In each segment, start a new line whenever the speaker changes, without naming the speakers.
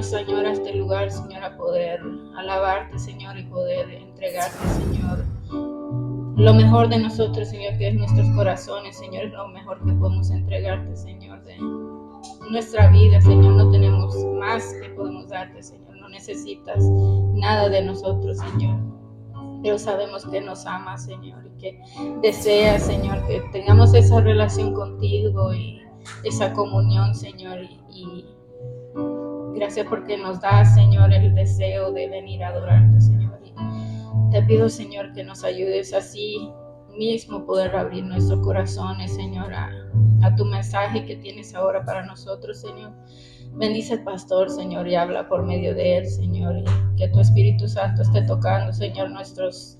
Señor, a este lugar, Señor, a poder alabarte, Señor, y poder entregarte, Señor, lo mejor de nosotros, Señor, que es nuestros corazones, Señor, es lo mejor que podemos entregarte, Señor, de nuestra vida, Señor. No tenemos más que podemos darte, Señor. No necesitas nada de nosotros, Señor, pero sabemos que nos amas, Señor, y que deseas, Señor, que tengamos esa relación contigo y esa comunión, Señor, y gracias porque nos das, Señor, el deseo de venir a adorarte, Señor. Y te pido, Señor, que nos ayudes así mismo poder abrir nuestros corazones, Señor, a tu mensaje que tienes ahora para nosotros, Señor. Bendice al pastor, Señor, y habla por medio de él, Señor, y que tu Espíritu Santo esté tocando, Señor, nuestras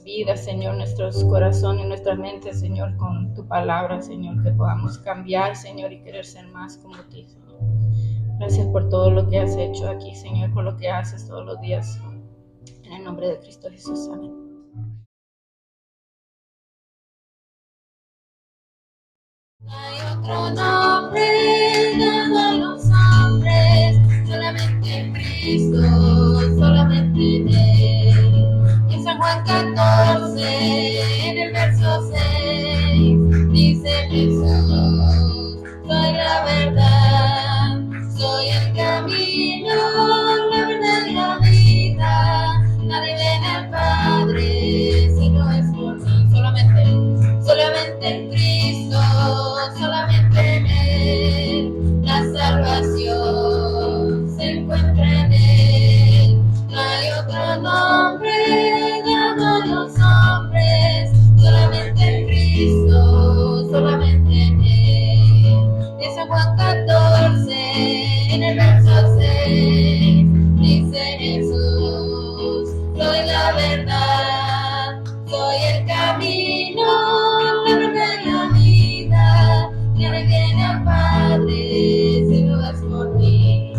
vidas, Señor, nuestros corazones, nuestras mentes, Señor, con tu palabra, Señor, que podamos cambiar, Señor, y querer ser más como ti, Señor. Gracias por todo lo que has hecho aquí, Señor, por lo que haces todos los días. En el nombre de Cristo Jesús, amén.
Hay otro nombre dado a los hombres, solamente en Cristo, solamente en Él. En San Juan 14, en el verso 6, dice Jesús: soy la verdad, soy el camino, la verdad y la vida. Nadie viene al Padre si no es por mí. Solamente en Cristo, solamente en Él, la salvación se encuentra en Él. No hay otro nombre dado a los hombres, solamente en Cristo, solamente en Él. En San Juan 14, en el verso 6, dice Jesús: soy la verdad, soy el camino, la verdad y la vida. Nadie viene al Padre si no es por mí.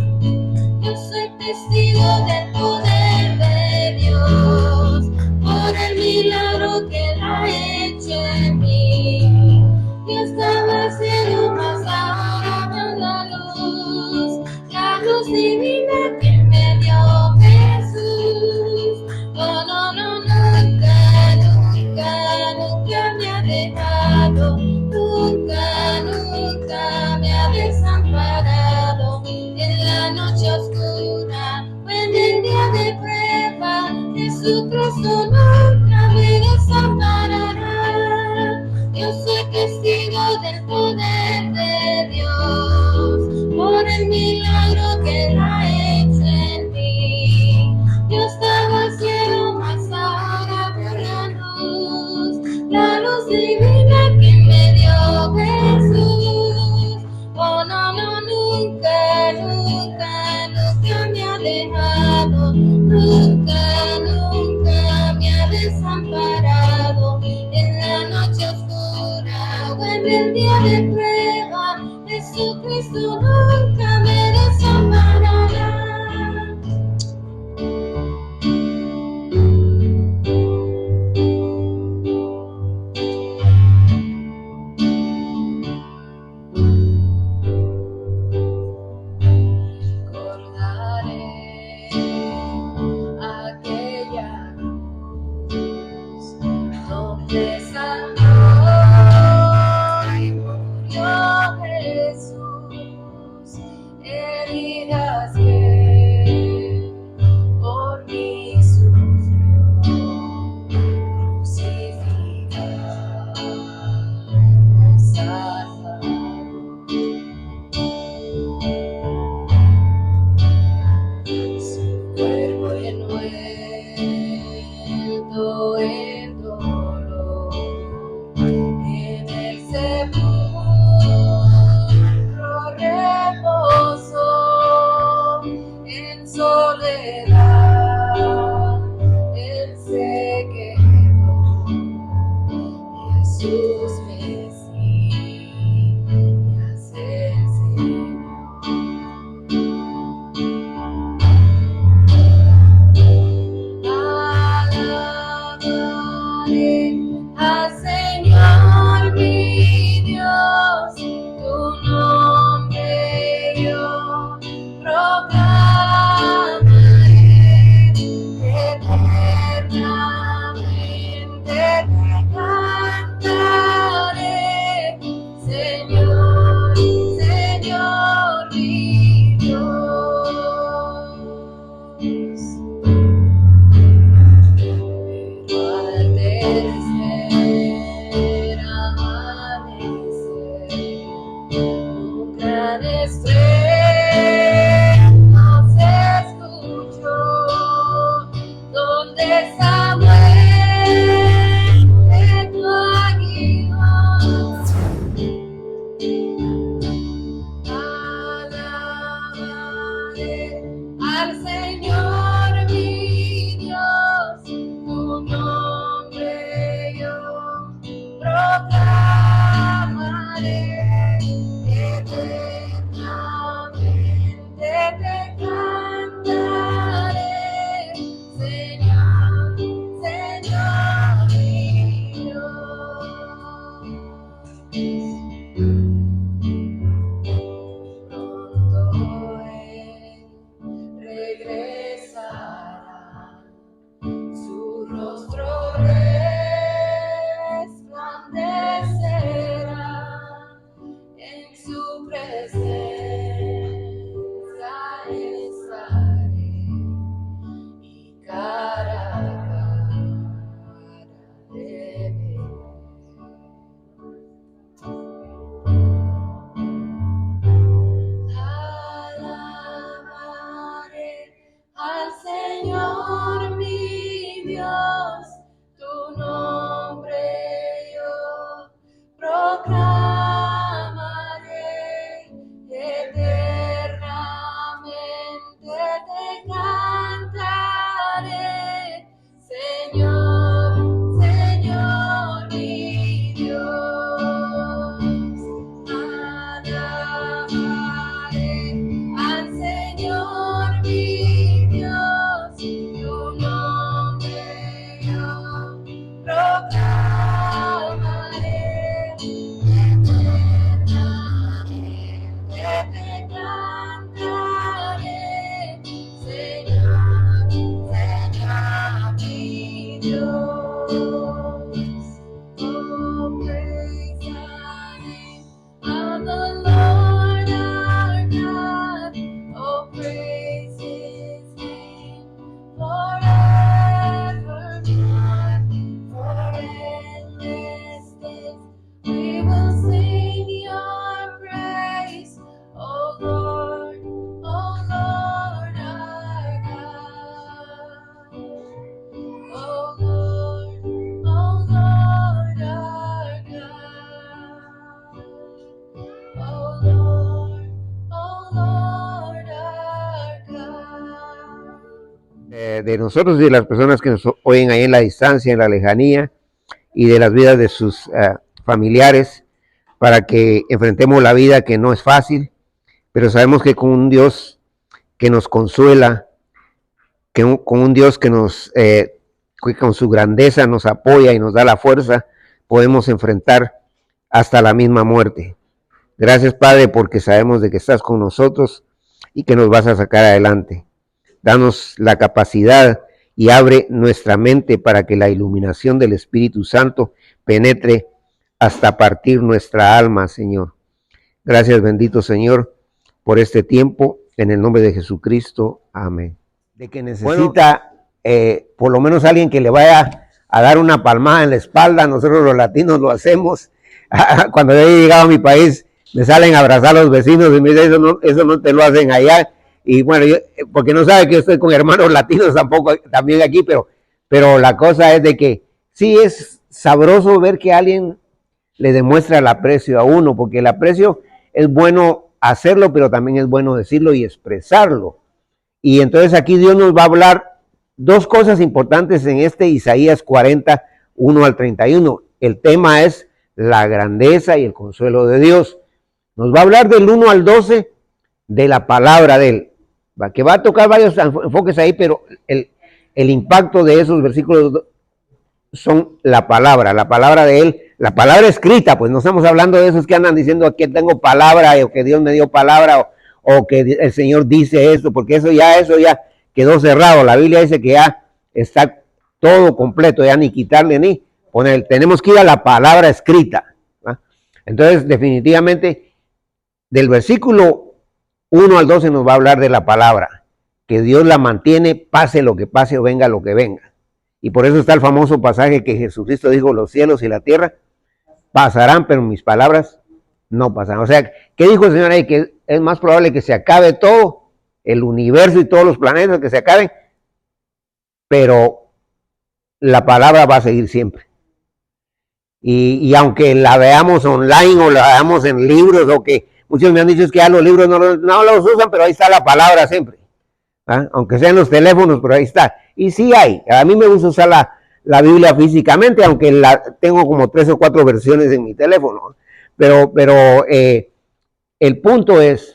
Yo soy testigo del poder de Dios, por el milagro que Él ha hecho en mí. Yo estaba ciego, mas ahora veo la luz divina que me dio Jesús. Oh, no, no, nunca me ha dejado, nunca me ha desamparado. En la noche oscura,
de nosotros y de las personas que nos oyen ahí en la distancia, en la lejanía, y de las vidas de sus familiares, para que enfrentemos la vida que no es fácil, pero sabemos que con un Dios que nos consuela, con un Dios que con su grandeza nos apoya y nos da la fuerza, podemos enfrentar hasta la misma muerte. Gracias, Padre, porque sabemos de que estás con nosotros y que nos vas a sacar adelante. Danos la capacidad y abre nuestra mente para que la iluminación del Espíritu Santo penetre hasta partir nuestra alma, Señor. Gracias, bendito Señor, por este tiempo, en el nombre de Jesucristo. Amén. De que necesita por lo menos alguien que le vaya a dar una palmada en la espalda. Nosotros los latinos lo hacemos. Cuando yo he llegado a mi país, me salen a abrazar a los vecinos y me dicen, eso no te lo hacen allá. Y bueno, porque no sabe que yo estoy con hermanos latinos también aquí, pero la cosa es de que sí es sabroso ver que alguien le demuestra el aprecio a uno, porque el aprecio es bueno hacerlo, pero también es bueno decirlo y expresarlo. Y entonces aquí Dios nos va a hablar dos cosas importantes en este Isaías 40, 1 al 31. El tema es la grandeza y el consuelo de Dios. Nos va a hablar del 1 al 12 de la palabra de Él, que va a tocar varios enfoques ahí, pero el impacto de esos versículos son la palabra de Él, la palabra escrita. Pues no estamos hablando de esos que andan diciendo aquí tengo palabra, o que Dios me dio palabra, o que el Señor dice esto, porque eso ya quedó cerrado. La Biblia dice que ya está todo completo, ya ni quitarle ni poner. Tenemos que ir a la palabra escrita, ¿va? Entonces, definitivamente, del versículo 1 al 12 nos va a hablar de la palabra, que Dios la mantiene, pase lo que pase o venga lo que venga. Y por eso está el famoso pasaje que Jesucristo dijo, los cielos y la tierra pasarán, pero mis palabras no pasarán. O sea, ¿qué dijo el Señor ahí? Que es más probable que se acabe todo, el universo y todos los planetas que se acaben, pero la palabra va a seguir siempre. Y aunque la veamos online o la veamos en libros, o que muchos me han dicho es que ya los libros no los usan, pero ahí está la palabra siempre. Aunque sea en los teléfonos, pero ahí está. Y sí hay. A mí me gusta usar la Biblia físicamente, aunque tengo como 3 o 4 versiones en mi teléfono. Pero el punto es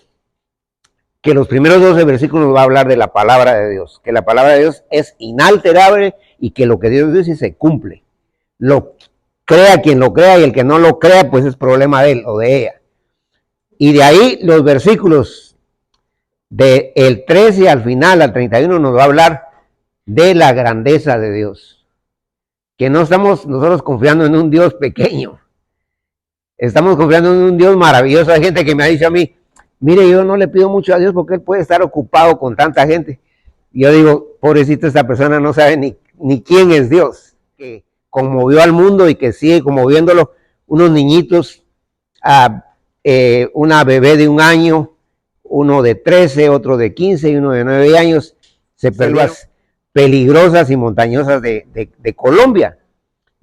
que los primeros 12 versículos va a hablar de la palabra de Dios, que la palabra de Dios es inalterable y que lo que Dios dice se cumple. Lo crea quien lo crea, y el que no lo crea, pues es problema de él o de ella. Y de ahí los versículos del 13 al final, al 31, nos va a hablar de la grandeza de Dios. Que no estamos nosotros confiando en un Dios pequeño. Estamos confiando en un Dios maravilloso. Hay gente que me ha dicho a mí, mire, yo no le pido mucho a Dios porque Él puede estar ocupado con tanta gente. Y yo digo, pobrecito, esta persona no sabe ni quién es Dios, que conmovió al mundo y que sigue conmoviéndolo. Unos niñitos, una bebé de 1 año, uno de 13, otro de 15 y uno de 9 años, se perdieron peligrosas y montañosas de Colombia,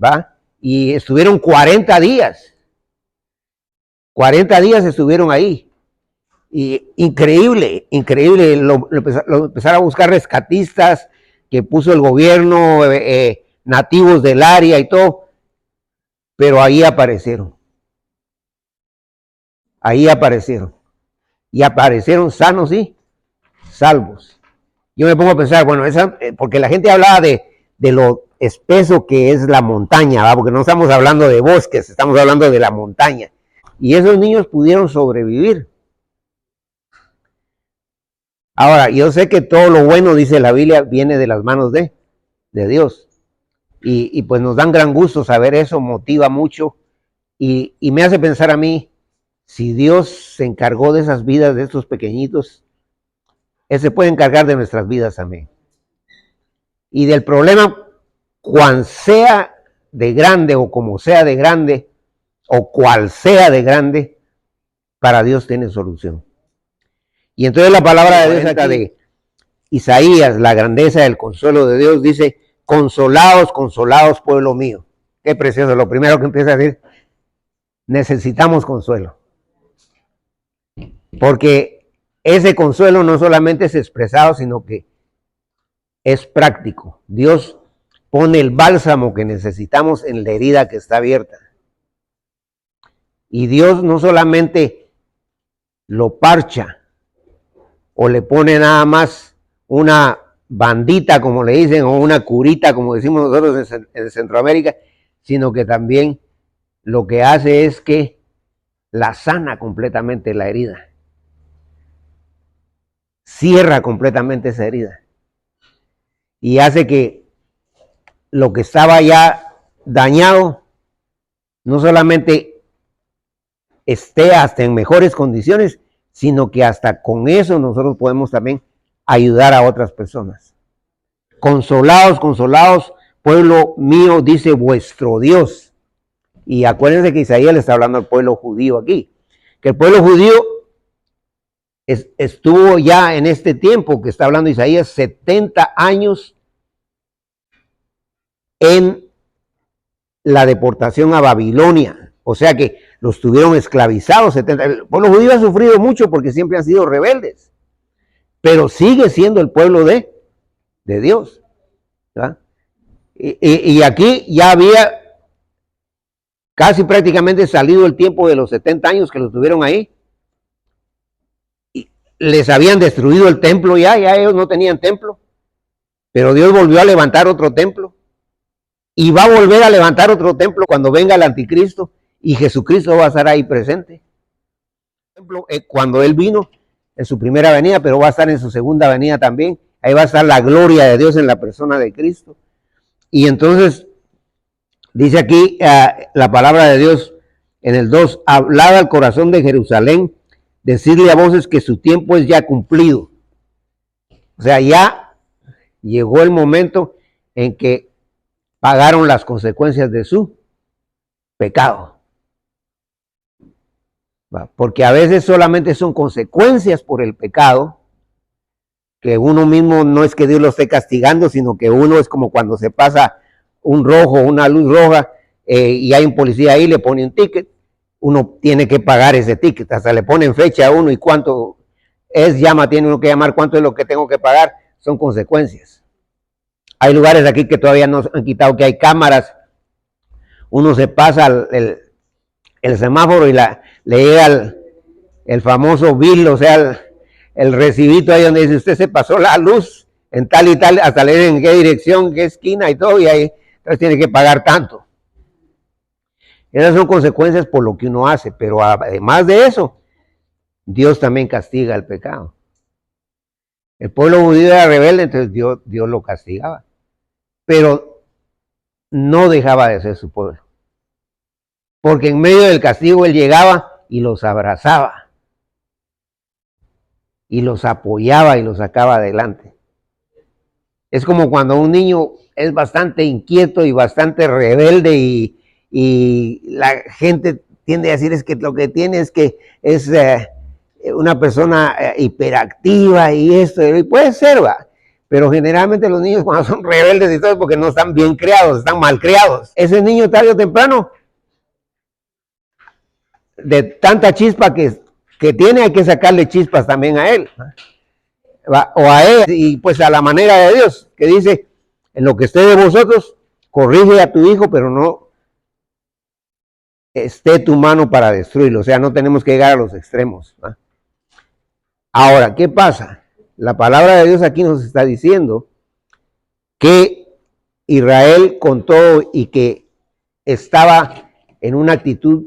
¿va? Y estuvieron 40 días. 40 días estuvieron ahí. Y increíble, lo empezaron a buscar rescatistas que puso el gobierno, nativos del área y todo, pero ahí aparecieron. Ahí aparecieron. Y aparecieron sanos y salvos. Yo me pongo a pensar, bueno, porque la gente hablaba de lo espeso que es la montaña, ¿va? Porque no estamos hablando de bosques, estamos hablando de la montaña. Y esos niños pudieron sobrevivir. Ahora, yo sé que todo lo bueno, dice la Biblia, viene de las manos de Dios. Y pues nos dan gran gusto saber eso, motiva mucho. Y me hace pensar a mí, si Dios se encargó de esas vidas de estos pequeñitos, Él se puede encargar de nuestras vidas también. Y del problema, cuan sea de grande o como sea de grande, o cual sea de grande, para Dios tiene solución. Y entonces la palabra de Dios acá de Isaías, la grandeza del consuelo de Dios, dice, consolaos, consolaos, pueblo mío. Qué precioso. Lo primero que empieza a decir, necesitamos consuelo. Porque ese consuelo no solamente es expresado, sino que es práctico. Dios pone el bálsamo que necesitamos en la herida que está abierta. Y Dios no solamente lo parcha o le pone nada más una bandita, como le dicen, o una curita, como decimos nosotros en Centroamérica, sino que también lo que hace es que la sana completamente la herida. Cierra completamente esa herida. Y hace que lo que estaba ya dañado no solamente esté hasta en mejores condiciones, sino que hasta con eso nosotros podemos también ayudar a otras personas. Consolaos, consolaos, pueblo mío, dice vuestro Dios. Y acuérdense que Isaías le está hablando al pueblo judío aquí, que el pueblo judío estuvo ya en este tiempo que está hablando Isaías 70 años en la deportación a Babilonia, o sea que los tuvieron esclavizados 70. El pueblo judío ha sufrido mucho porque siempre han sido rebeldes, pero sigue siendo el pueblo de Dios, ¿verdad? Y aquí ya había casi prácticamente salido el tiempo de los 70 años que los tuvieron ahí. Y les habían destruido el templo ya ellos no tenían templo, pero Dios volvió a levantar otro templo. Y va a volver a levantar otro templo cuando venga el anticristo y Jesucristo va a estar ahí presente. Cuando Él vino en su primera venida, pero va a estar en su segunda venida también. Ahí va a estar la gloria de Dios en la persona de Cristo. Y entonces, dice aquí la palabra de Dios en el 2, hablad al corazón de Jerusalén, decirle a voces que su tiempo es ya cumplido. O sea, ya llegó el momento en que pagaron las consecuencias de su pecado. Porque a veces solamente son consecuencias por el pecado, que uno mismo no es que Dios lo esté castigando, sino que uno es como cuando se pasa un rojo, una luz roja, y hay un policía ahí, le pone un ticket, uno tiene que pagar ese ticket, hasta le ponen fecha a uno y cuánto es, tiene uno que llamar cuánto es lo que tengo que pagar, son consecuencias. Hay lugares aquí que todavía no han quitado, que hay cámaras. Uno se pasa el semáforo y le llega el famoso bill, o sea, el recibito ahí donde dice usted se pasó la luz en tal y tal, hasta le dicen en qué dirección, qué esquina y todo, y ahí entonces tiene que pagar tanto. Esas son consecuencias por lo que uno hace, pero además de eso, Dios también castiga el pecado. El pueblo judío era rebelde, entonces Dios lo castigaba. Pero no dejaba de ser su pueblo. Porque en medio del castigo Él llegaba y los abrazaba. Y los apoyaba y los sacaba adelante. Es como cuando un niño es bastante inquieto y bastante rebelde y la gente tiende a decir es que lo que tiene es que es una persona hiperactiva y esto, y puede ser, va. Pero generalmente los niños cuando son rebeldes y todo es porque no están bien criados, están mal criados. Ese niño tarde o temprano, de tanta chispa que tiene, hay que sacarle chispas también a él, ¿va? O a ella, y pues a la manera de Dios, que dice, en lo que esté de vosotros, corrige a tu hijo, pero no esté tu mano para destruirlo. O sea, no tenemos que llegar a los extremos, ¿va? Ahora, ¿qué pasa? La palabra de Dios aquí nos está diciendo que Israel con todo y que estaba en una actitud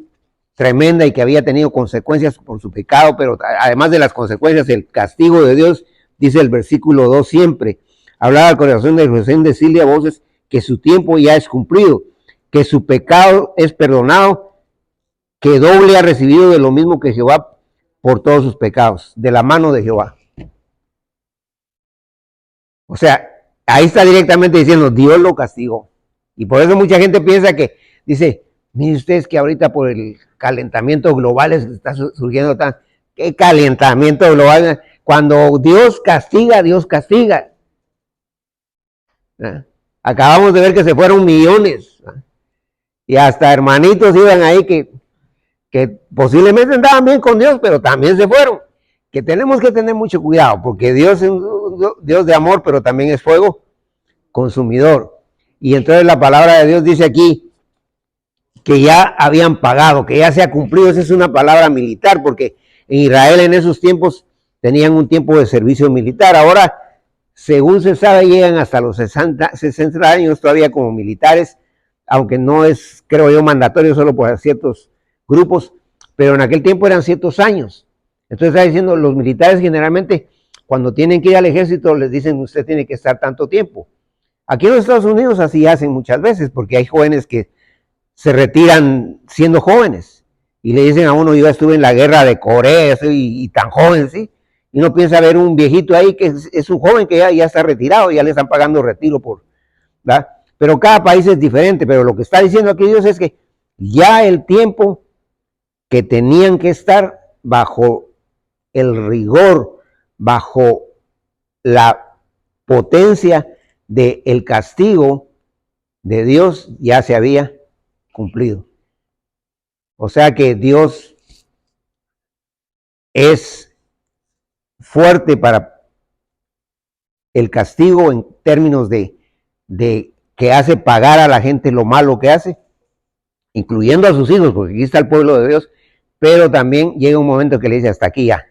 tremenda y que había tenido consecuencias por su pecado, pero además de las consecuencias, el castigo de Dios, dice el versículo 2 siempre, hablaba al corazón de Jerusalén, decirle a voces que su tiempo ya es cumplido, que su pecado es perdonado, que doble ha recibido de lo mismo que Jehová por todos sus pecados, de la mano de Jehová. O sea, ahí está directamente diciendo, Dios lo castigó. Y por eso mucha gente piensa que, dice, miren ustedes que ahorita por el calentamiento global está surgiendo ¿qué calentamiento global? Cuando Dios castiga, Dios castiga. ¿Ah? Acabamos de ver que se fueron millones. ¿Ah? Y hasta hermanitos iban ahí que posiblemente andaban bien con Dios, pero también se fueron. Que tenemos que tener mucho cuidado, porque Dios es un Dios de amor, pero también es fuego consumidor. Y entonces la palabra de Dios dice aquí que ya habían pagado, que ya se ha cumplido. Esa es una palabra militar, porque en Israel en esos tiempos tenían un tiempo de servicio militar. Ahora, según se sabe, llegan hasta los 60 años todavía como militares, aunque no es, creo yo, mandatorio solo por ciertos grupos, pero en aquel tiempo eran ciertos años. Entonces está diciendo, los militares generalmente cuando tienen que ir al ejército les dicen, usted tiene que estar tanto tiempo. Aquí en los Estados Unidos así hacen muchas veces, porque hay jóvenes que se retiran siendo jóvenes y le dicen a uno, yo estuve en la guerra de Corea y tan joven, ¿sí? Y uno piensa ver un viejito ahí que es un joven que ya está retirado, ya le están pagando retiro ¿verdad? Pero cada país es diferente, pero lo que está diciendo aquí Dios es que ya el tiempo que tenían que estar bajo el rigor, bajo la potencia del castigo de Dios, ya se había cumplido. O sea que Dios es fuerte para el castigo en términos de que hace pagar a la gente lo malo que hace, incluyendo a sus hijos, porque aquí está el pueblo de Dios, pero también llega un momento que le dice hasta aquí ya.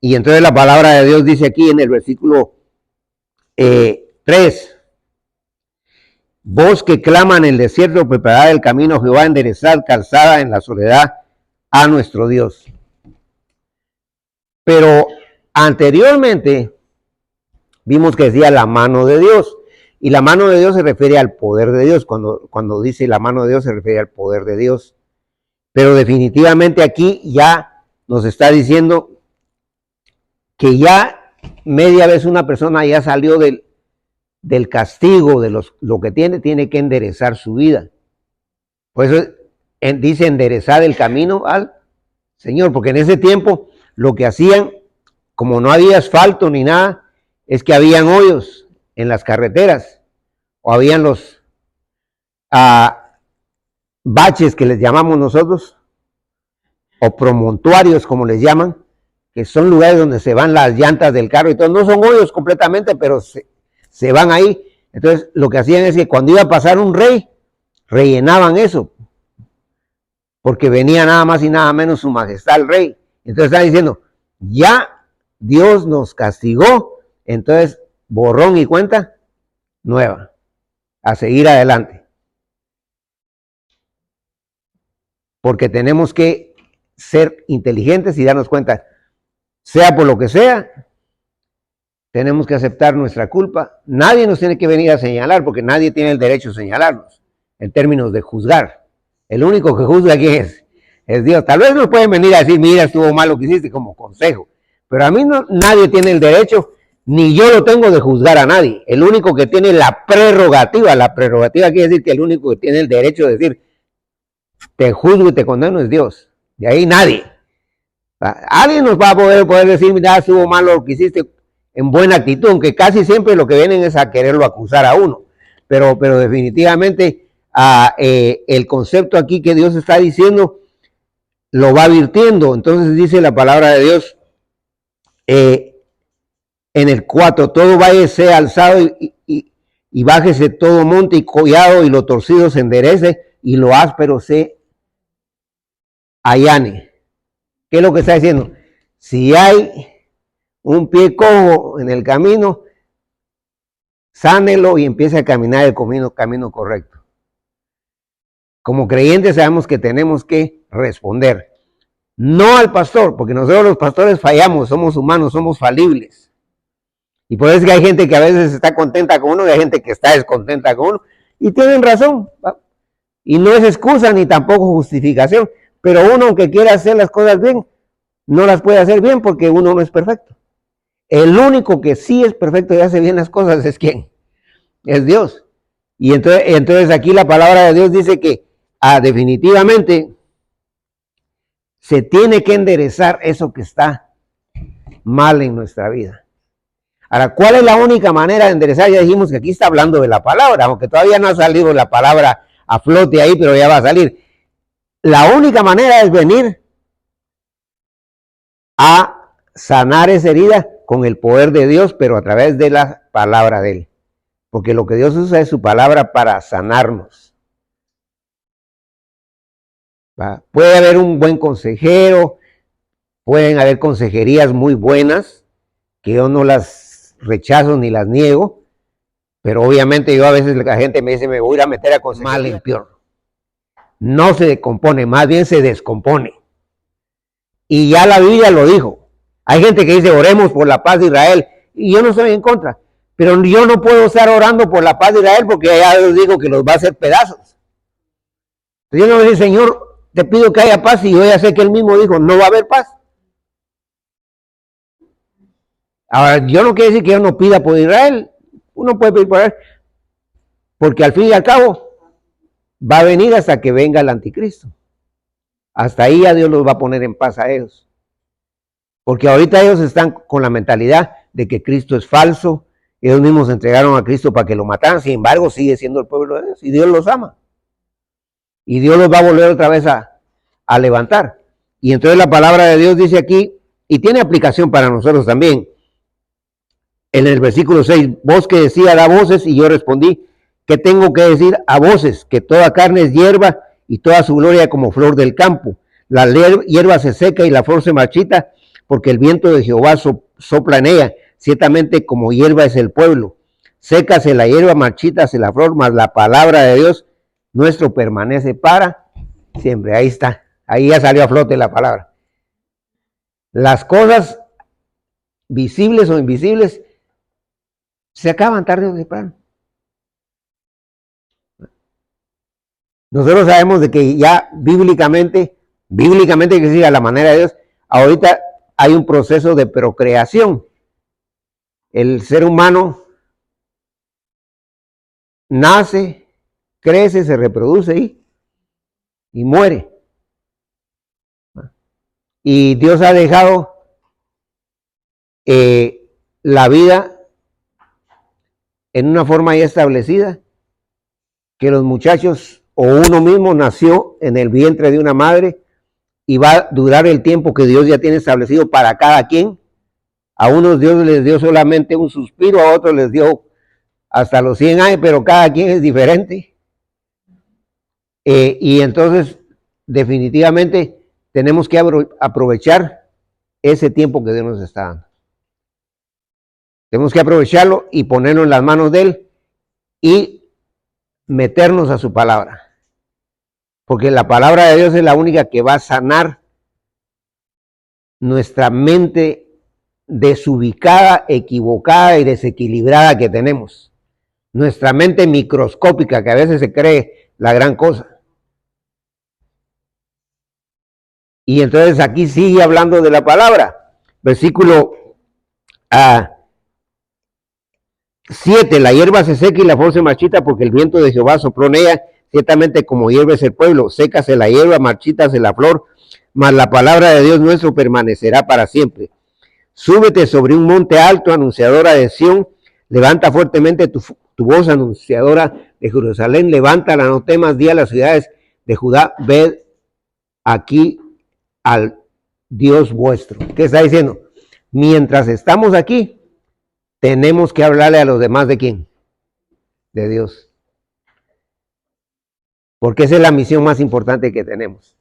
Y entonces la palabra de Dios dice aquí en el versículo 3, voz que clama en el desierto, preparad el camino, Jehová, enderezad calzada en la soledad a nuestro Dios. Pero anteriormente vimos que decía la mano de Dios, y la mano de Dios se refiere al poder de Dios. Cuando dice la mano de Dios se refiere al poder de Dios, pero definitivamente aquí ya nos está diciendo que ya media vez una persona ya salió del castigo, de lo que tiene que enderezar su vida. Por eso dice enderezar el camino al Señor, porque en ese tiempo lo que hacían, como no había asfalto ni nada, es que habían hoyos en las carreteras, o habían los baches que les llamamos nosotros, o promontorios como les llaman, que son lugares donde se van las llantas del carro y todo. No son hoyos completamente, pero se van ahí. Entonces lo que hacían es que cuando iba a pasar un rey, rellenaban eso, porque venía nada más y nada menos su majestad el rey. Entonces están diciendo, ya Dios nos castigó, entonces borrón y cuenta nueva, a seguir adelante, porque tenemos que ser inteligentes y darnos cuenta, sea por lo que sea, tenemos que aceptar nuestra culpa. Nadie nos tiene que venir a señalar, porque nadie tiene el derecho a señalarnos en términos de juzgar. El único que juzga aquí es Dios. Tal vez nos pueden venir a decir, mira, estuvo mal lo que hiciste, como consejo, pero a mí nadie tiene el derecho, ni yo lo tengo, de juzgar a nadie. El único que tiene la prerrogativa quiere decir que el único que tiene el derecho de decir, te juzgo y te condeno, es Dios. De ahí nadie. Alguien nos va a poder decir, mira, estuvo mal lo que hiciste, en buena actitud, aunque casi siempre lo que vienen es a quererlo acusar a uno. Pero definitivamente el concepto aquí que Dios está diciendo lo va advirtiendo. Entonces dice la palabra de Dios en el 4, todo valle sea alzado y bájese todo monte y collado, y lo torcido se enderece y lo áspero se allane. ¿Qué es lo que está diciendo? Si hay un pie cojo en el camino, sánelo y empiece a caminar el camino correcto. Como creyentes sabemos que tenemos que responder, no al pastor, porque nosotros los pastores fallamos, somos humanos, somos falibles. Y por eso es que hay gente que a veces está contenta con uno y hay gente que está descontenta con uno. Y tienen razón. Y no es excusa ni tampoco justificación. Pero uno, aunque quiera hacer las cosas bien, no las puede hacer bien porque uno no es perfecto. El único que sí es perfecto y hace bien las cosas es ¿quién? Es Dios. Y entonces aquí la palabra de Dios dice que definitivamente se tiene que enderezar eso que está mal en nuestra vida. Ahora, ¿cuál es la única manera de enderezar? Ya dijimos que aquí está hablando de la palabra, aunque todavía no ha salido la palabra a flote ahí, pero ya va a salir. La única manera es venir a sanar esa herida con el poder de Dios, pero a través de la palabra de Él. Porque lo que Dios usa es su palabra para sanarnos. ¿Va? Puede haber un buen consejero, pueden haber consejerías muy buenas, que yo no las rechazo ni las niego, pero obviamente yo a veces la gente me dice, me voy a ir a meter a consejería. Mal en peor. No se decompone, más bien se descompone. Y ya la Biblia lo dijo. Hay gente que dice, oremos por la paz de Israel, y yo no estoy en contra, pero yo no puedo estar orando por la paz de Israel porque ya Dios dijo que los va a hacer pedazos. Entonces yo no voy a decir, Señor, te pido que haya paz, y yo ya sé que Él mismo dijo, no va a haber paz. Ahora, yo no quiero decir que yo no pida por Israel, uno puede pedir por Israel, porque al fin y al cabo va a venir hasta que venga el anticristo. Hasta ahí ya Dios los va a poner en paz a ellos. Porque ahorita ellos están con la mentalidad de que Cristo es falso, ellos mismos se entregaron a Cristo para que lo mataran, sin embargo sigue siendo el pueblo de Dios y Dios los ama. Y Dios los va a volver otra vez a levantar. Y entonces la palabra de Dios dice aquí, y tiene aplicación para nosotros también, en el versículo 6, voz que decía, da voces, y yo respondí, ¿qué tengo que decir a voces? Que toda carne es hierba, y toda su gloria como flor del campo. La hierba se seca y la flor se marchita, porque el viento de Jehová sopla en ella. Ciertamente como hierba es el pueblo. Sécase la hierba, marchítase la flor, mas la palabra de Dios nuestro permanece para siempre. Ahí está, ahí ya salió a flote la palabra. Las cosas visibles o invisibles se acaban tarde o temprano. Nosotros sabemos de que ya bíblicamente que siga la manera de Dios, ahorita hay un proceso de procreación. El ser humano nace, crece, se reproduce y muere. Y Dios ha dejado la vida en una forma ya establecida, que los muchachos o uno mismo nació en el vientre de una madre y va a durar el tiempo que Dios ya tiene establecido para cada quien. A unos Dios les dio solamente un suspiro, a otros les dio hasta los 100 años, pero cada quien es diferente. Y entonces definitivamente tenemos que aprovechar ese tiempo que Dios nos está dando. Tenemos que aprovecharlo y ponerlo en las manos de Él y meternos a su palabra. Porque la palabra de Dios es la única que va a sanar nuestra mente desubicada, equivocada y desequilibrada que tenemos. Nuestra mente microscópica, que a veces se cree la gran cosa. Y entonces aquí sigue hablando de la palabra. Versículo 7, la hierba se seca y la flor se marchita porque el viento de Jehová sopló en ella. Ciertamente como hierba es el pueblo, sécase la hierba, marchítase la flor, mas la palabra de Dios nuestro permanecerá para siempre. Súbete sobre un monte alto, anunciadora de Sión, levanta fuertemente tu voz, anunciadora de Jerusalén, levántala, no temas, di a las ciudades de Judá, ved aquí al Dios vuestro. ¿Qué está diciendo? Mientras estamos aquí, tenemos que hablarle a los demás, ¿de quién? De Dios. Porque esa es la misión más importante que tenemos.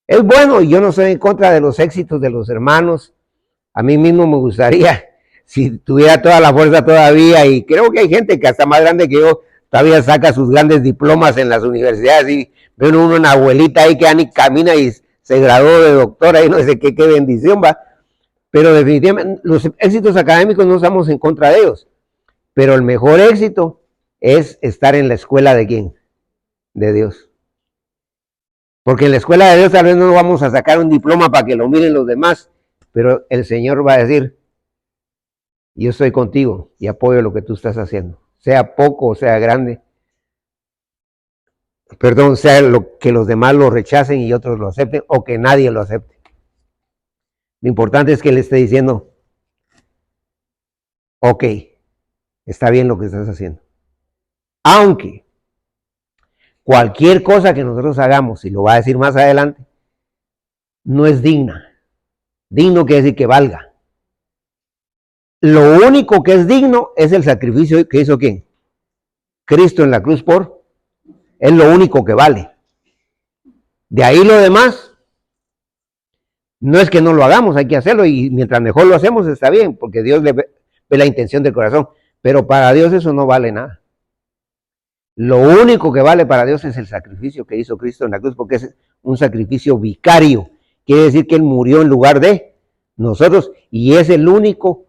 Es bueno, y yo no estoy en contra de los éxitos de los hermanos. A mí mismo me gustaría, si tuviera toda la fuerza todavía, y creo que hay gente que hasta más grande que yo, todavía saca sus grandes diplomas en las universidades, y ve uno una abuelita ahí que ya ni camina y se graduó de doctora, y no sé qué bendición va. Pero definitivamente los éxitos académicos no estamos en contra de ellos. Pero el mejor éxito es estar en la escuela de ¿quién? De Dios. Porque en la escuela de Dios tal vez no vamos a sacar un diploma para que lo miren los demás, pero el Señor va a decir, yo estoy contigo y apoyo lo que tú estás haciendo, sea poco o sea grande. Perdón, sea lo que los demás lo rechacen y otros lo acepten, o que nadie lo acepte. Lo importante es que Él esté diciendo, ok, está bien lo que estás haciendo. Aunque cualquier cosa que nosotros hagamos, y lo va a decir más adelante, no es digna. Digno quiere decir que valga. lo único que es digno es el sacrificio que hizo ¿quién? Cristo en la cruz es lo único que vale. De ahí lo demás, no es que no lo hagamos, hay que hacerlo, y mientras mejor lo hacemos está bien, porque Dios ve la intención del corazón, pero para Dios eso no vale nada. Lo único que vale para Dios es el sacrificio que hizo Cristo en la cruz, porque es un sacrificio vicario, quiere decir que Él murió en lugar de nosotros, y es el único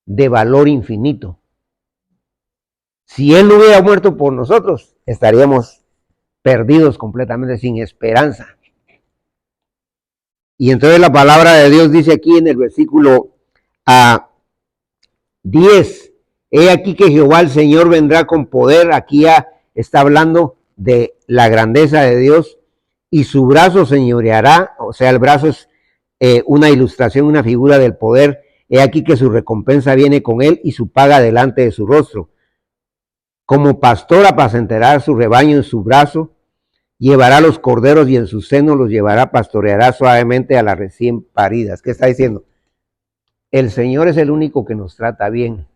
de valor infinito. Si Él no hubiera muerto por nosotros, estaríamos perdidos completamente, sin esperanza. Y entonces la palabra de Dios dice aquí en el versículo 10, he aquí que Jehová el Señor vendrá con poder. Aquí ya está hablando de la grandeza de Dios, y su brazo señoreará, o sea, el brazo es una ilustración, una figura del poder. He aquí que su recompensa viene con él y su paga delante de su rostro. Como pastor apacentará su rebaño en su brazo, llevará los corderos y en su seno los llevará, pastoreará suavemente a las recién paridas. ¿Qué está diciendo? El Señor es el único que nos trata bien.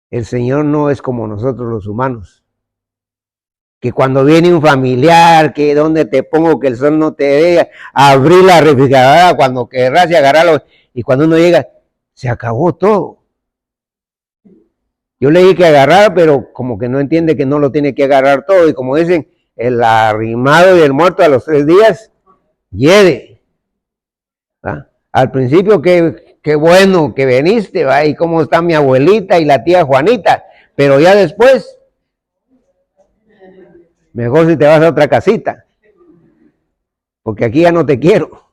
El Señor no es como nosotros los humanos, que cuando viene un familiar, que donde te pongo que el sol no te deja, abrir la refrigeradora cuando querrás y agarrarlo, y cuando uno llega, se acabó todo. Yo le dije que agarrar, pero como que no entiende que no lo tiene que agarrar todo, y como dicen, el arrimado y el muerto a los 3 días, hiede. ¿Va? Al principio, qué bueno que viniste, ¿va? Y cómo está mi abuelita y la tía Juanita, pero ya después, mejor si te vas a otra casita, porque aquí ya no te quiero.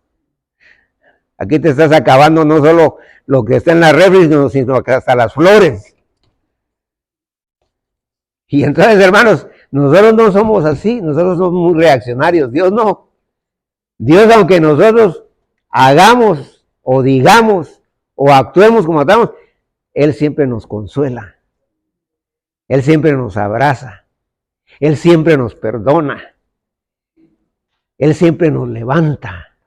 Aquí te estás acabando no solo lo que está en la refri, sino que hasta las flores. Y entonces, hermanos, nosotros no somos así, nosotros somos muy reaccionarios, Dios no. Dios, aunque nosotros hagamos o digamos o actuemos como actuamos, Él siempre nos consuela, Él siempre nos abraza, Él siempre nos perdona, Él siempre nos levanta.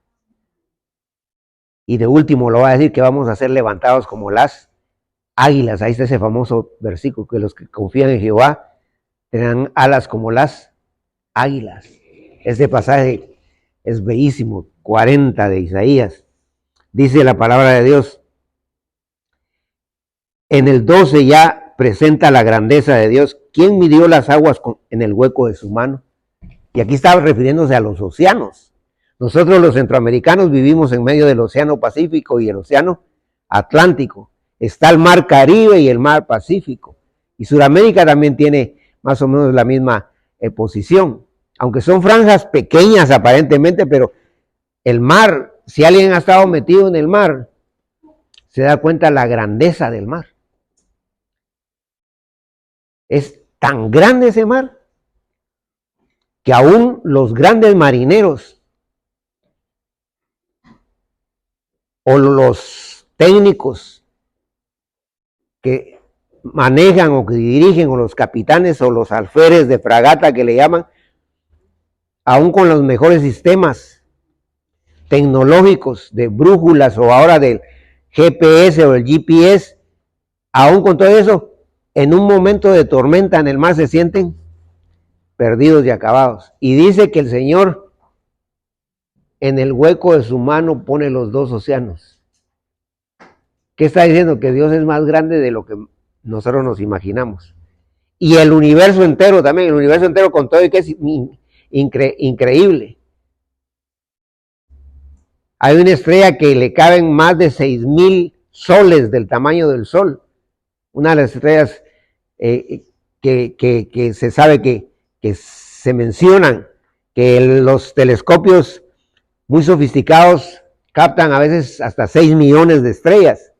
Y de último lo va a decir que vamos a ser levantados como las águilas. Ahí está ese famoso versículo, que los que confían en Jehová tendrán alas como las águilas. Este pasaje es bellísimo, 40 de Isaías. Dice la palabra de Dios. En el 12 ya presenta la grandeza de Dios. ¿Quién midió las aguas en el hueco de su mano? Y aquí estaba refiriéndose a los océanos. Nosotros los centroamericanos vivimos en medio del océano Pacífico y el océano Atlántico. Está el mar Caribe y el mar Pacífico. Y Sudamérica también tiene más o menos la misma posición, aunque son franjas pequeñas aparentemente, pero el mar, si alguien ha estado metido en el mar, se da cuenta de la grandeza del mar. Es tan grande ese mar que aún los grandes marineros o los técnicos que manejan o que dirigen, o los capitanes o los alférez de fragata que le llaman, aún con los mejores sistemas tecnológicos de brújulas o ahora del GPS o el GPS, aún con todo eso, en un momento de tormenta en el mar se sienten perdidos y acabados. Y dice que el Señor en el hueco de su mano pone los 2 océanos. ¿Qué está diciendo? Que Dios es más grande de lo que nosotros nos imaginamos. Y el universo entero también, el universo entero con todo, y que es increíble. Hay una estrella que le caben más de 6,000 soles del tamaño del Sol. Una de las estrellas que se sabe que se mencionan, que los telescopios muy sofisticados captan a veces hasta 6 millones de estrellas.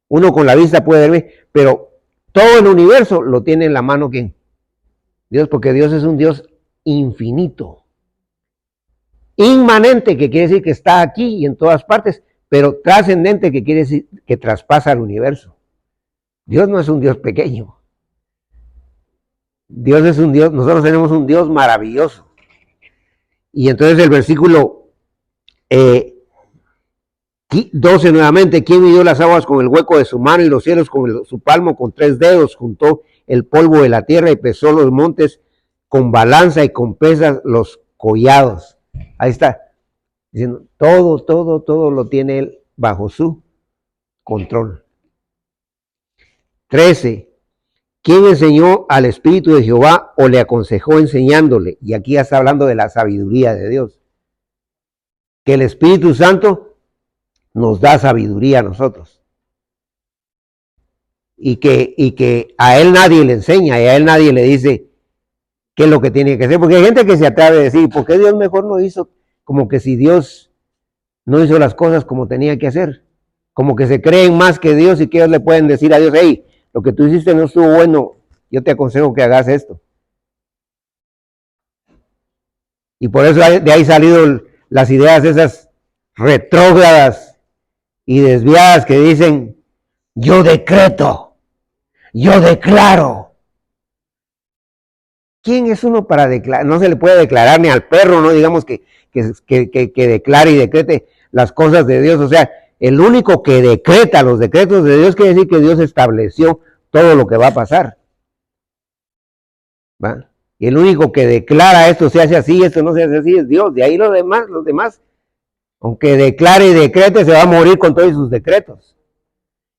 Uno con la vista puede ver, pero todo el universo lo tiene en la mano ¿quién? Dios, porque Dios es un Dios infinito. Inmanente, que quiere decir que está aquí y en todas partes, pero trascendente, que quiere decir que traspasa el universo. Dios no es un Dios pequeño. Dios es un Dios, nosotros tenemos un Dios maravilloso. Y entonces el versículo 12 nuevamente, ¿quién midió las aguas con el hueco de su mano y los cielos con su palmo con 3 dedos? Juntó el polvo de la tierra y pesó los montes con balanza y con pesas los collados. Ahí está, diciendo, todo lo tiene él bajo su control. 13. ¿Quién enseñó al Espíritu de Jehová o le aconsejó enseñándole? Y aquí ya está hablando de la sabiduría de Dios. Que el Espíritu Santo nos da sabiduría a nosotros. Y que a él nadie le enseña y a él nadie le dice qué es lo que tiene que hacer. Porque hay gente que se atreve a decir, ¿por qué Dios mejor no hizo? Como que si Dios no hizo las cosas como tenía que hacer. Como que se creen más que Dios y que ellos le pueden decir a Dios, hey, lo que tú hiciste no estuvo bueno, yo te aconsejo que hagas esto. Y por eso de ahí salido las ideas esas retrógradas y desviadas que dicen, yo decreto, yo declaro. ¿Quién es uno para declarar? No se le puede declarar ni al perro, no digamos que declare y decrete las cosas de Dios. O sea, el único que decreta los decretos de Dios quiere decir que Dios estableció todo lo que va a pasar. ¿Va? Y el único que declara esto se hace así, esto no se hace así, es Dios. De ahí los demás, aunque declare y decrete, se va a morir con todos sus decretos.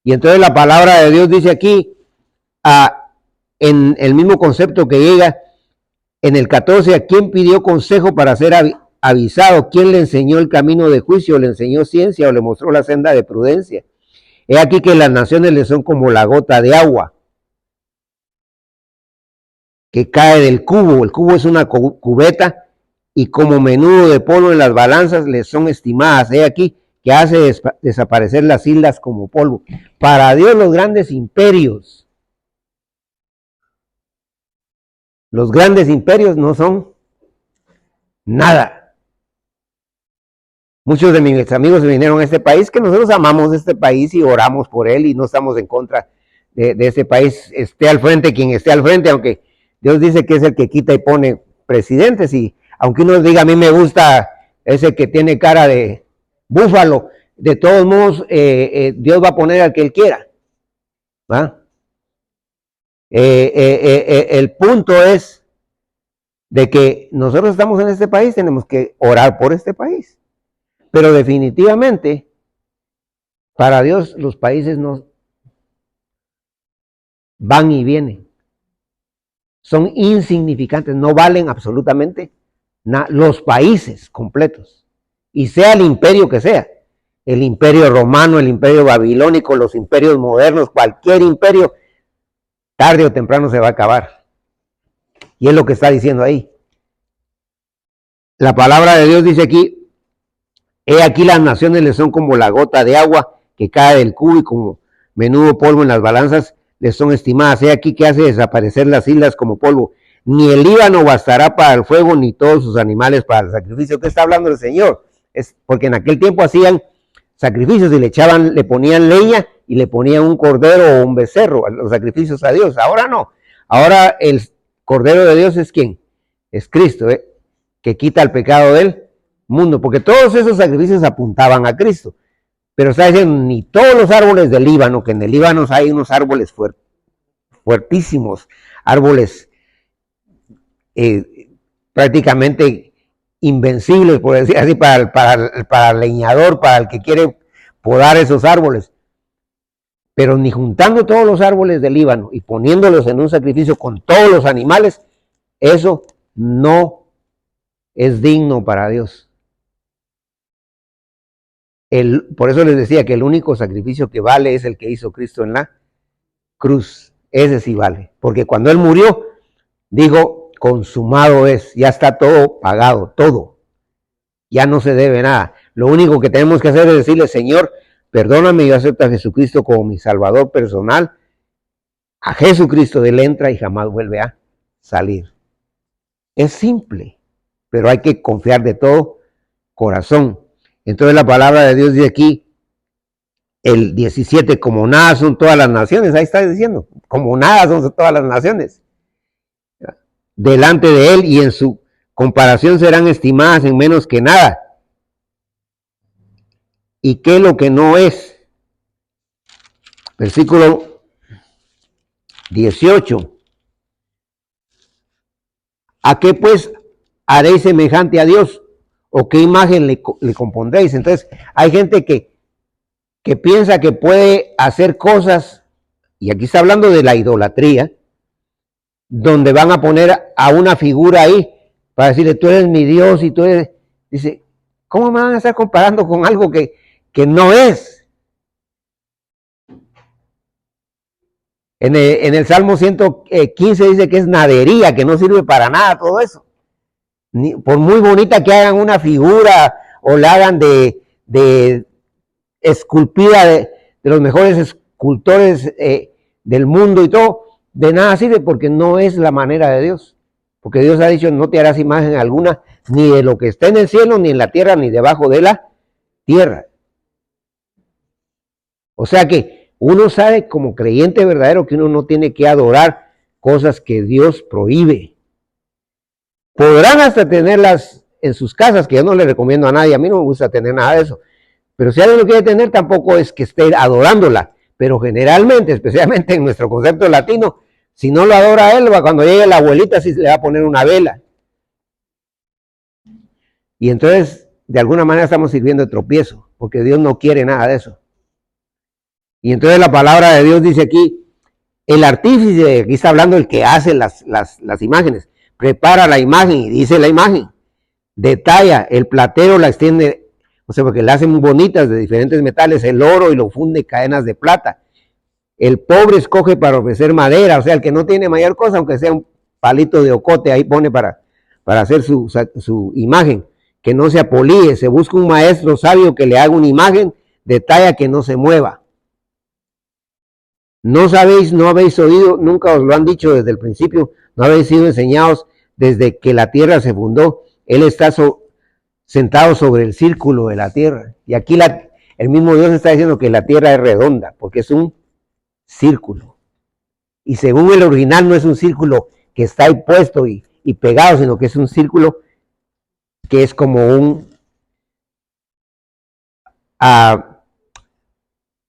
Y entonces la palabra de Dios dice aquí, en el mismo concepto que llega en el 14, ¿a quién pidió consejo para ser avisado? ¿Quién le enseñó el camino de juicio? ¿Le enseñó ciencia o le mostró la senda de prudencia? He aquí que las naciones le son como la gota de agua que cae del cubo. El cubo es una cubeta y como menudo de polvo en las balanzas le son estimadas. He aquí que hace desaparecer las islas como polvo. Para Dios los grandes imperios no son nada. Muchos de mis amigos se vinieron a este país, que nosotros amamos este país y oramos por él y no estamos en contra de este país, esté al frente quien esté al frente, aunque Dios dice que es el que quita y pone presidentes, y aunque uno diga a mí me gusta ese que tiene cara de búfalo, de todos modos Dios va a poner al que él quiera. ¿Va? El punto es de que nosotros estamos en este país, tenemos que orar por este país, pero definitivamente para Dios los países no van y vienen, son insignificantes, no valen absolutamente nada, los países completos, y sea el imperio que sea, el imperio romano, el imperio babilónico, los imperios modernos, cualquier imperio, tarde o temprano se va a acabar. Y es lo que está diciendo ahí. La palabra de Dios dice aquí, he aquí las naciones le son como la gota de agua que cae del cubo y como menudo polvo en las balanzas les son estimadas. He aquí que hace desaparecer las islas como polvo. Ni el Líbano bastará para el fuego, ni todos sus animales para el sacrificio. ¿Qué está hablando el Señor? Es porque en aquel tiempo hacían sacrificios y le ponían leña y le ponían un cordero o un becerro a los sacrificios a Dios. Ahora no. Ahora el cordero de Dios es ¿quién? Es Cristo, que quita el pecado del mundo, porque todos esos sacrificios apuntaban a Cristo. Pero está diciendo, ni todos los árboles del Líbano, que en el Líbano hay unos árboles fuertísimos, árboles prácticamente invencibles, por decir así, para el leñador, para el que quiere podar esos árboles. Pero ni juntando todos los árboles del Líbano y poniéndolos en un sacrificio con todos los animales, eso no es digno para Dios. Por eso les decía que el único sacrificio que vale es el que hizo Cristo en la cruz. Ese sí vale. Porque cuando Él murió, dijo, consumado es, ya está todo pagado, todo. Ya no se debe nada. Lo único que tenemos que hacer es decirle, Señor, perdóname, yo acepto a Jesucristo como mi Salvador personal. A Jesucristo Él entra y jamás vuelve a salir. Es simple, pero hay que confiar de todo corazón. Entonces la palabra de Dios dice aquí, el 17, como nada son todas las naciones, ahí está diciendo, como nada son todas las naciones. Delante de Él y en su comparación serán estimadas en menos que nada. y qué es lo que no es. Versículo 18. ¿A qué pues haréis semejante a Dios? ¿O qué imagen le compondréis? Entonces, hay gente que piensa que puede hacer cosas, y aquí está hablando de la idolatría, donde van a poner a una figura ahí para decirle, tú eres mi Dios y tú eres... Dice, ¿cómo me van a estar comparando con algo que no es? En el Salmo 115 dice que es nadería, que no sirve para nada todo eso. Por muy bonita que hagan una figura o la hagan de esculpida de los mejores escultores del mundo y todo, de nada sirve porque no es la manera de Dios. Porque Dios ha dicho, no te harás imagen alguna, ni de lo que está en el cielo, ni en la tierra, ni debajo de la tierra. O sea que uno sabe como creyente verdadero que uno no tiene que adorar cosas que Dios prohíbe. Podrán hasta tenerlas en sus casas, que yo no le recomiendo a nadie, a mí no me gusta tener nada de eso. Pero si alguien lo quiere tener, tampoco es que esté adorándola. Pero generalmente, especialmente en nuestro concepto latino, si no lo adora él, cuando llegue la abuelita sí se le va a poner una vela. Y entonces, de alguna manera estamos sirviendo de tropiezo, porque Dios no quiere nada de eso. Y entonces la palabra de Dios dice aquí, el artífice, aquí está hablando el que hace las imágenes, prepara la imagen y dice la imagen, detalla, el platero la extiende, o sea, porque la hacen muy bonitas de diferentes metales, el oro y lo funde en cadenas de plata. El pobre escoge para ofrecer madera, o sea, el que no tiene mayor cosa, aunque sea un palito de ocote, ahí pone para hacer su imagen, que no se apolíe, se busca un maestro sabio que le haga una imagen de talla que no se mueva. No sabéis, no habéis oído, nunca os lo han dicho desde el principio, no habéis sido enseñados desde que la tierra se fundó. Él está sentado sobre el círculo de la tierra. Y aquí el mismo Dios está diciendo que la tierra es redonda, porque es un círculo. Y según el original no es un círculo que está ahí puesto y pegado, sino que es un círculo que es como un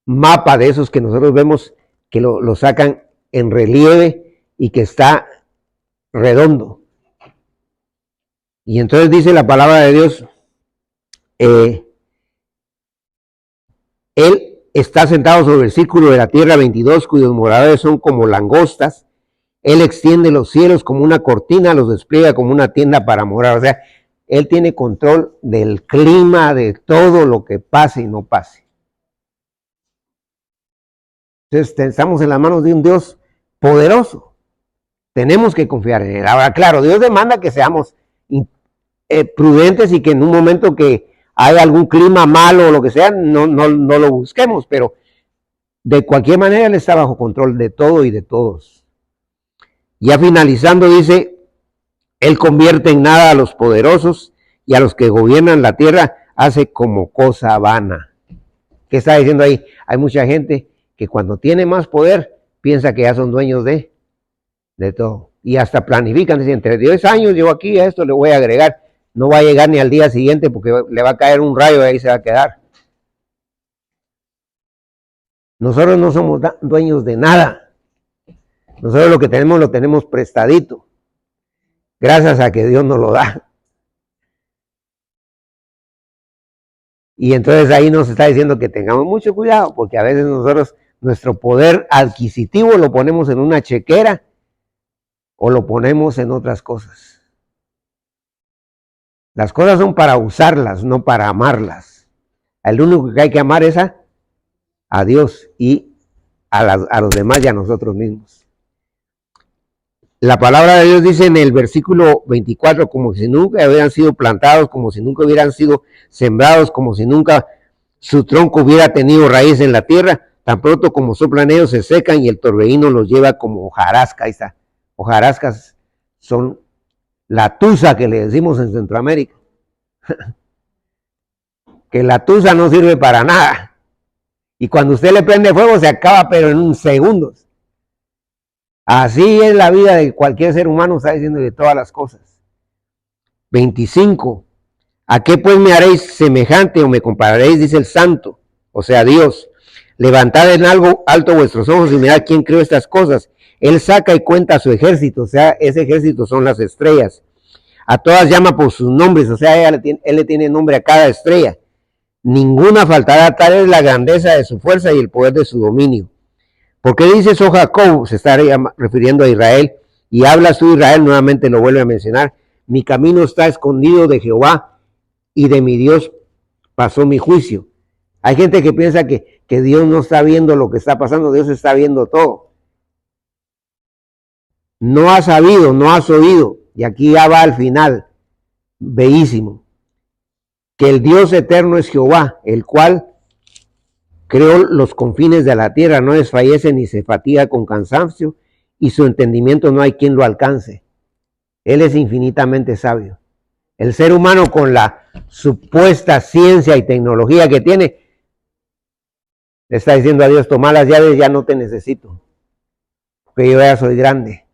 mapa de esos que nosotros vemos que lo sacan en relieve y que está redondo. Y entonces dice la palabra de Dios, él está sentado sobre el círculo de la tierra 22, cuyos moradores son como langostas. Él extiende los cielos como una cortina, los despliega como una tienda para morar. O sea, él tiene control del clima, de todo lo que pase y no pase. Entonces estamos en las manos de un Dios poderoso. Tenemos que confiar en él. Ahora, claro, Dios demanda que seamos prudentes y que en un momento que hay algún clima malo o lo que sea, no lo busquemos, pero de cualquier manera él está bajo control de todo y de todos. Ya finalizando dice, él convierte en nada a los poderosos y a los que gobiernan la tierra hace como cosa vana. ¿Qué está diciendo ahí? Hay mucha gente que cuando tiene más poder piensa que ya son dueños de todo. Y hasta planifican, dicen, entre 10 años yo aquí a esto le voy a agregar. No va a llegar ni al día siguiente porque le va a caer un rayo y ahí se va a quedar. Nosotros no somos dueños de nada. Nosotros lo que tenemos lo tenemos prestadito. Gracias a que Dios nos lo da. Y entonces ahí nos está diciendo que tengamos mucho cuidado, porque a veces nosotros nuestro poder adquisitivo lo ponemos en una chequera o lo ponemos en otras cosas. Las cosas son para usarlas, no para amarlas. El único que hay que amar es a Dios y a los demás y a nosotros mismos. La palabra de Dios dice en el versículo 24, como si nunca hubieran sido plantados, como si nunca hubieran sido sembrados, como si nunca su tronco hubiera tenido raíz en la tierra, tan pronto como soplan ellos se secan y el torbellino los lleva como hojarasca. Ahí está. Hojarascas son la tusa que le decimos en Centroamérica. Que la tusa no sirve para nada. Y cuando usted le prende fuego se acaba, pero en un segundo. Así es la vida de cualquier ser humano, está diciendo de todas las cosas. 25. ¿A qué pues me haréis semejante o me compararéis? Dice el santo, o sea, Dios. Levantad en algo alto vuestros ojos y mirad quién creó estas cosas. Él saca y cuenta a su ejército, o sea, ese ejército son las estrellas. A todas llama por sus nombres, o sea, él le tiene nombre a cada estrella. Ninguna faltará, tal es la grandeza de su fuerza y el poder de su dominio. ¿Por qué dice eso Jacob? Se está refiriendo a Israel, y habla su Israel, nuevamente lo vuelve a mencionar. Mi camino está escondido de Jehová, y de mi Dios pasó mi juicio. Hay gente que piensa que Dios no está viendo lo que está pasando, Dios está viendo todo. No has sabido, no has oído, y aquí ya va al final, bellísimo, que el Dios eterno es Jehová, el cual creó los confines de la tierra, no desfallece ni se fatiga con cansancio, y su entendimiento no hay quien lo alcance. Él es infinitamente sabio. El ser humano, con la supuesta ciencia y tecnología que tiene, le está diciendo a Dios: toma las llaves, ya no te necesito, porque yo ya soy grande.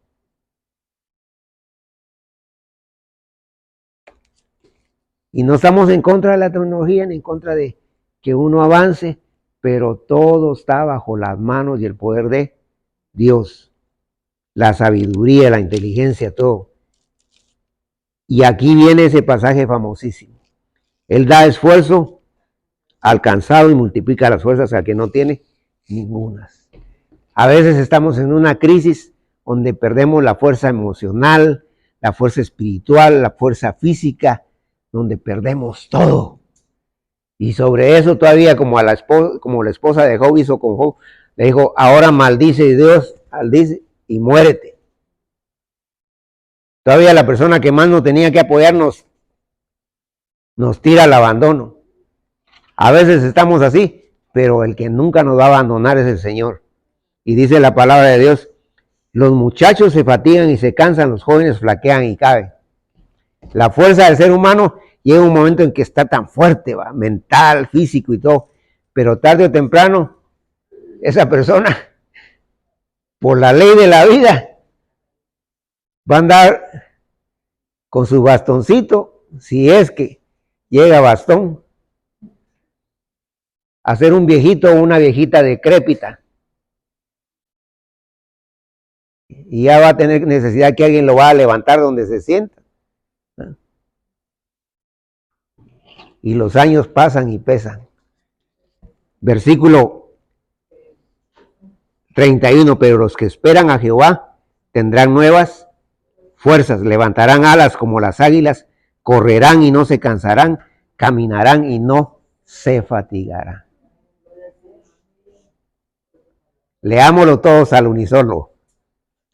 Y no estamos en contra de la tecnología ni en contra de que uno avance, pero todo está bajo las manos y el poder de Dios. La sabiduría, la inteligencia, todo. Y aquí viene ese pasaje famosísimo. Él da esfuerzo al cansado y multiplica las fuerzas al que no tiene ningunas. A veces estamos en una crisis donde perdemos la fuerza emocional, la fuerza espiritual, la fuerza física, donde perdemos todo. Y sobre eso todavía, como la esposa de Job hizo con Job, le dijo: ahora maldice Dios, maldice y muérete. Todavía la persona que más nos tenía que apoyarnos nos tira al abandono. A veces estamos así, pero el que nunca nos va a abandonar es el Señor. Y dice la palabra de Dios: los muchachos se fatigan y se cansan, los jóvenes flaquean y caen. La fuerza del ser humano llega un momento en que está tan fuerte, ¿va? Mental, físico y todo, pero tarde o temprano esa persona, por la ley de la vida, va a andar con su bastoncito, si es que llega bastón, a ser un viejito o una viejita decrépita. Y ya va a tener necesidad que alguien lo va a levantar donde se sienta. Y los años pasan y pesan. Versículo 31, pero los que esperan a Jehová tendrán nuevas fuerzas, levantarán alas como las águilas, correrán y no se cansarán, caminarán y no se fatigarán. Leámoslo todos al unísono.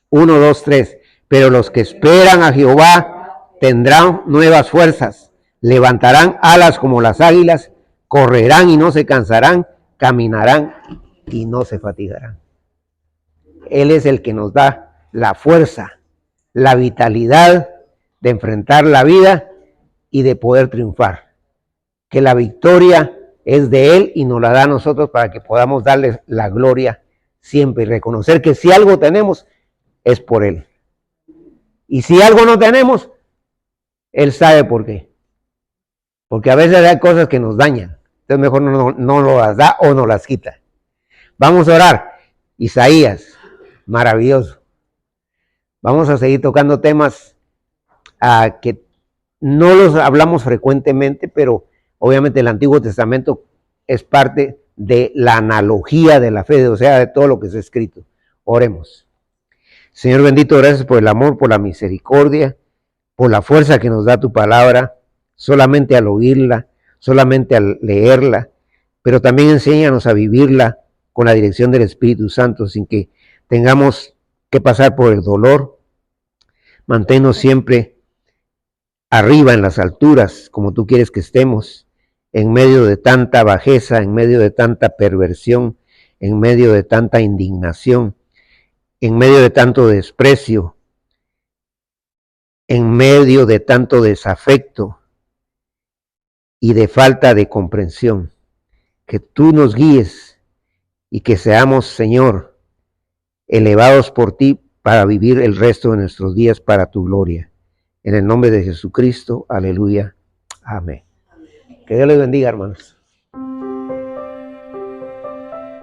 1, 2, 3. Pero los que esperan a Jehová tendrán nuevas fuerzas, levantarán alas como las águilas, correrán y no se cansarán, caminarán y no se fatigarán. Él es el que nos da la fuerza, la vitalidad de enfrentar la vida y de poder triunfar. Que la victoria es de Él y nos la da a nosotros para que podamos darle la gloria siempre y reconocer que si algo tenemos es por Él. Y si algo no tenemos, Él sabe por qué. Porque a veces hay cosas que nos dañan. Entonces mejor no las da o no las quita. Vamos a orar. Isaías, maravilloso. Vamos a seguir tocando temas que no los hablamos frecuentemente, pero obviamente el Antiguo Testamento es parte de la analogía de la fe, o sea, de todo lo que está escrito. Oremos. Señor bendito, gracias por el amor, por la misericordia, por la fuerza que nos da tu palabra, solamente al oírla, solamente al leerla, pero también enséñanos a vivirla con la dirección del Espíritu Santo, sin que tengamos que pasar por el dolor. Manténnos siempre arriba en las alturas, como tú quieres que estemos, en medio de tanta bajeza, en medio de tanta perversión, en medio de tanta indignación, en medio de tanto desprecio, en medio de tanto desafecto y de falta de comprensión. Que tú nos guíes y que seamos, Señor, elevados por ti para vivir el resto de nuestros días para tu gloria. En el nombre de Jesucristo, aleluya, amén. Que Dios les bendiga, hermanos.